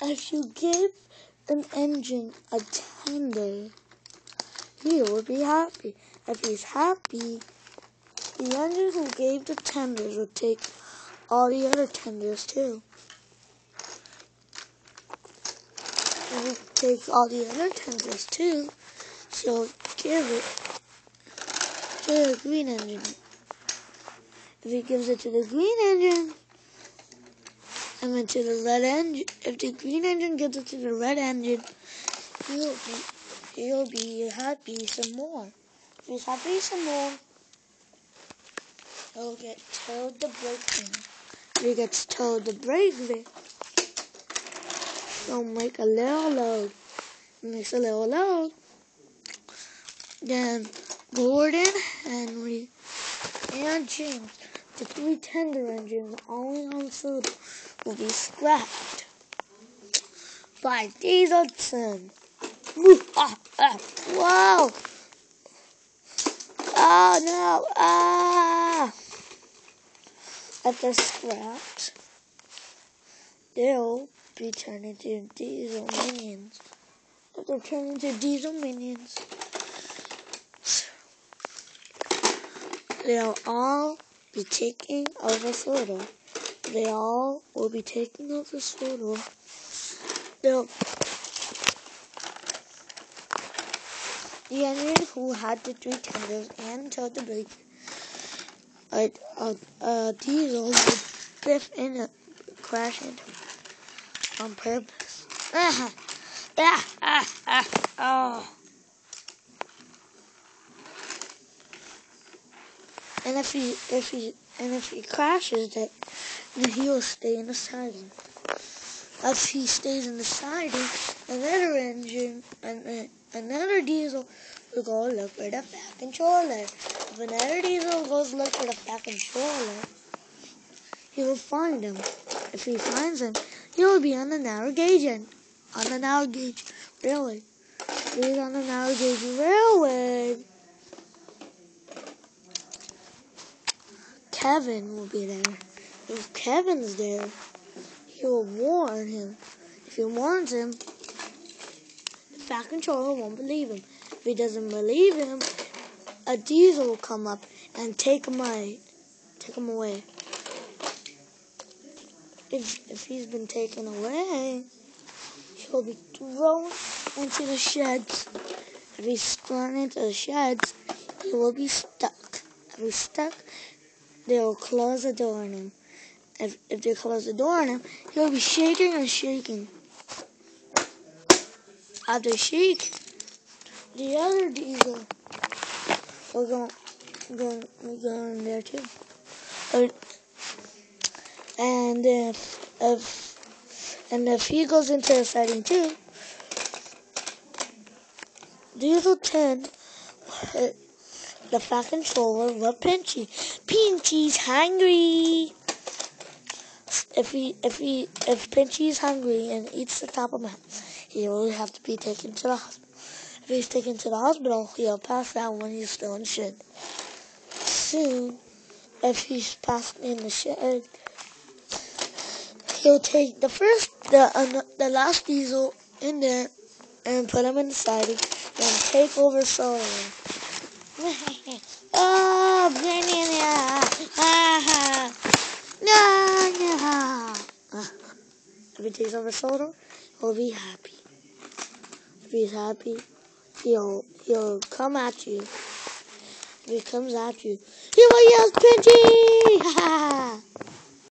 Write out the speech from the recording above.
If you give an engine a tender, he will be happy. If he's happy, the engine who gave the tenders will take all the other tenders too. And he takes all the other tenders too, so give it to the green engine. If he gives it to the green engine, and then to the red engine, if the green engine gives it to the red engine, he'll be happy some more. If he's happy some more, he'll get told to break thing. If he gets told to break it, he'll make a little load. Makes a little load. Then Gordon, Henry, and James, the 3 tender engines only on Soda, will be scrapped by Dieselson. Whoa! Oh no! If they're scrapped, they'll be turned into Diesel minions. If they're turned into Diesel minions, they'll all be taking over Soda. They all will be taking over Soda. The engine who had the 3 tenders and told the brake, Diesel would biff in it, crash into it on purpose. Oh. And if he crashes it, then he'll stay in the siding. If he stays in the siding, another engine, another Diesel will go look for the fat controller. If another Diesel goes look for the fat controller, he will find him. If he finds him, he will be on the narrow gauge end. On the narrow gauge railway. He's on the narrow gauge railway. Kevin will be there. If Kevin's there, he will warn him. If he warns him, the fat controller won't believe him. If he doesn't believe him, a Diesel will come up and take him away. If he's been taken away, he'll be thrown into the sheds. If he's thrown into the sheds, he will be stuck. If he's stuck, they will close the door on him. If they close the door on him, he'll be shaking and shaking. After shake, the other Diesel will go in there too. And if he goes into the siding too, Diesel 10, the fat controller will Pinchy. Pinchy's hungry. If Pinchy's hungry and eats the top of him, he will have to be taken to the hospital. If he's taken to the hospital, he'll pass out when he's still in the shed. Soon, if he's passed in the shed, he'll take the last Diesel in there and put him in the siding and take over Soda. Oh, no. If he takes over Soda, he'll be happy. If he's happy, he'll come at you. If he comes at you, he will yell, Pinchy!